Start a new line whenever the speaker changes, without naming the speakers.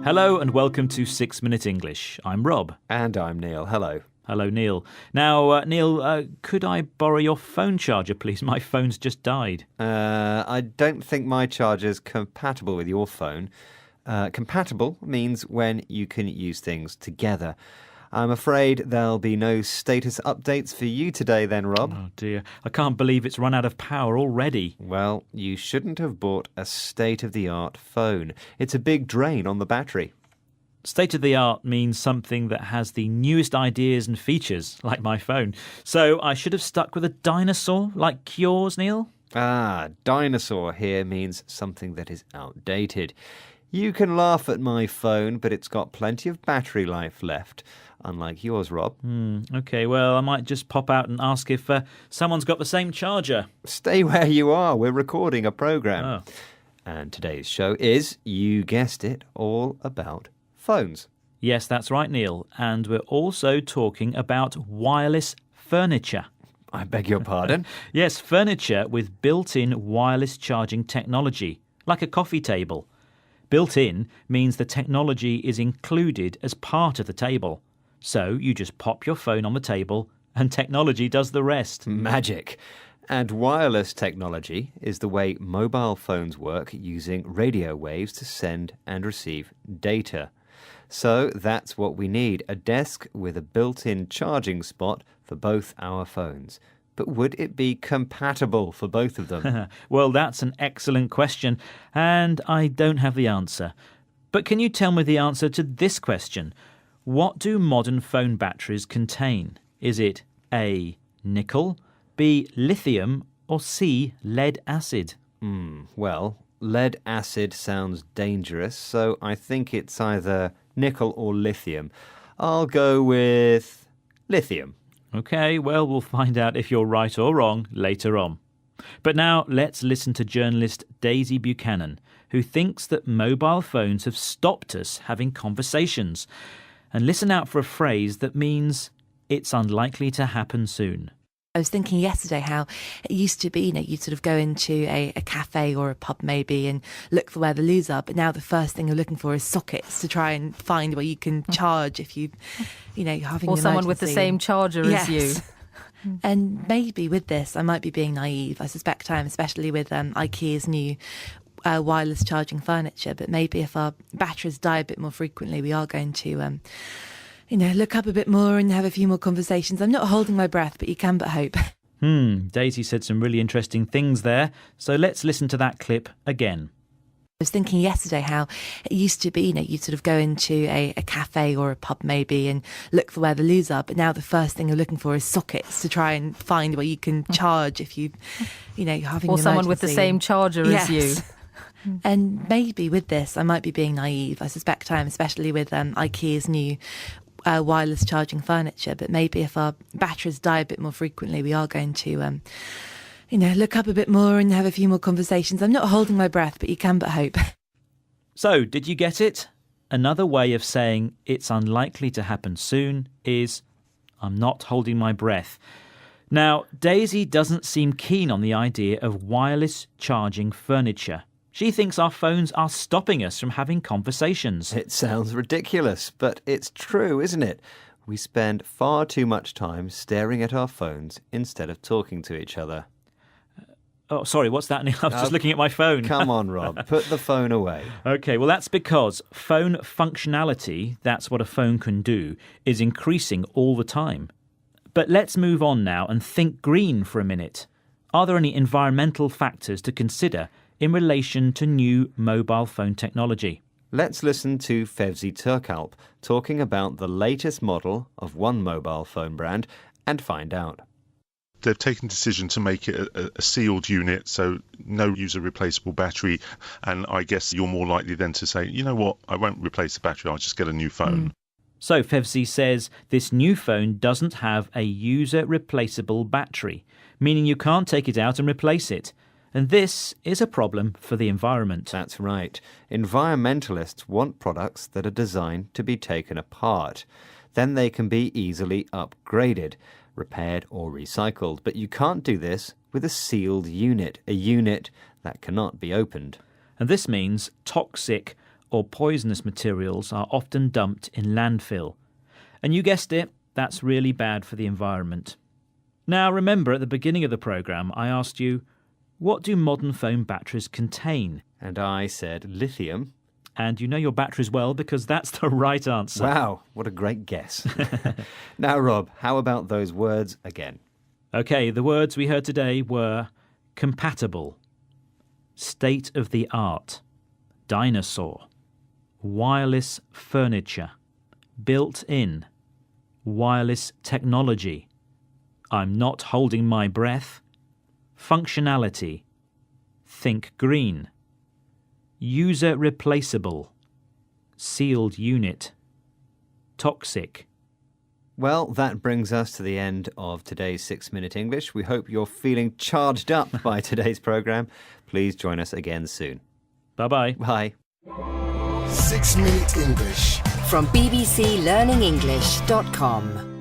Hello and welcome to 6 Minute English. I'm Rob.
And I'm Neil. Hello.
Hello, Neil. Now, Neil, could I borrow your phone charger, please? My phone's just died.
I don't think my charger's compatible with your phone. Compatible means when you can use things together. I'm afraid there'll be no status updates for you today then, Rob.
Oh, dear. I can't believe it's run out of power already.
Well, you shouldn't have bought a state-of-the-art phone. It's a big drain on the battery.
State-of-the-art means something that has the newest ideas and features, like my phone. So I should have stuck with a dinosaur, like yours, Neil?
Dinosaur here means something that is outdated. You can laugh at my phone, but it's got plenty of battery life left, unlike yours, Rob.
OK, well, I might just pop out and ask if someone's got the same charger.
Stay where you are. We're recording a programme.
Oh.
And today's show is, you guessed it, all about phones.
Yes, that's right, Neil. And we're also talking about wireless furniture.
I beg your pardon?
Yes, furniture with built-in wireless charging technology, like a coffee table. Built-in means the technology is included as part of the table. So you just pop your phone on the table and technology does the rest.
Magic. And wireless technology is the way mobile phones work using radio waves to send and receive data. So that's what we need, a desk with a built-in charging spot for both our phones. But would it be compatible for both of them?
Well, that's an excellent question, and I don't have the answer. But can you tell me the answer to this question? What do modern phone batteries contain? Is it A, nickel, B, lithium, or C, lead acid?
Well, lead acid sounds dangerous, so I think it's either nickel or lithium. I'll go with lithium.
OK, well, we'll find out if you're right or wrong later on. But now let's listen to journalist Daisy Buchanan, who thinks that mobile phones have stopped us having conversations. And listen out for a phrase that means it's unlikely to happen soon.
I was thinking yesterday how it used to be, you'd sort of go into a cafe or a pub maybe and look for where the loos are, but now the first thing you're looking for is sockets to try and find where you can charge if you're having
or
an
someone with the
emergency.
same charger as you.
And maybe with this, I might be being naive. I suspect I am, especially with IKEA's new wireless charging furniture. But maybe if our batteries die a bit more frequently, we are going to look up a bit more and have a few more conversations. I'm not holding my breath, but you can but hope.
Daisy said some really interesting things there. So let's listen to that clip again.
I was thinking yesterday how it used to be, you'd sort of go into a cafe or a pub maybe and look for where the loos are, but now the first thing you're looking for is sockets to try and find where you can charge if you're having
or
an
someone with the
emergency.
same charger as you.
And maybe with this, I might be being naive. I suspect I am, especially with IKEA's new wireless charging furniture. But maybe if our batteries die a bit more frequently, we are going to look up a bit more and have a few more conversations. I'm not holding my breath, but you can but hope.
So, did you get it? Another way of saying it's unlikely to happen soon is I'm not holding my breath. Now, Daisy doesn't seem keen on the idea of wireless charging furniture. She thinks our phones are stopping us from having conversations.
It sounds ridiculous, but it's true, isn't it? We spend far too much time staring at our phones instead of talking to each other.
Oh, sorry, what's that, Neil? I was just looking at my phone.
Come on, Rob, put the phone away.
OK, well, that's because phone functionality, that's what a phone can do, is increasing all the time. But let's move on now and think green for a minute. Are there any environmental factors to consider in relation to new mobile phone technology?
Let's listen to Fevzi Turkalp talking about the latest model of one mobile phone brand and find out.
They've taken the decision to make it a sealed unit, so no user replaceable battery. And I guess you're more likely then to say, you know what, I won't replace the battery, I'll just get a new phone.
So Fevzi says this new phone doesn't have a user replaceable battery, meaning you can't take it out and replace it. And this is a problem for the environment.
That's right. Environmentalists want products that are designed to be taken apart. Then they can be easily upgraded, repaired or recycled. But you can't do this with a sealed unit, a unit that cannot be opened.
And this means toxic or poisonous materials are often dumped in landfill. And you guessed it, that's really bad for the environment. Now remember, at the beginning of the programme, I asked you, what do modern phone batteries contain?
And I said lithium.
And you know your batteries well because that's the right answer.
Wow, what a great guess. Now, Rob, how about those words again?
OK, the words we heard today were compatible, state-of-the-art, dinosaur, wireless furniture, built-in, wireless technology, I'm not holding my breath, functionality, think green, user replaceable, sealed unit, toxic.
Well, that brings us to the end of today's 6 Minute English. We hope you're feeling charged up by today's programme. Please join us again soon.
Bye-bye.
Bye.
6 Minute English
from bbclearningenglish.com.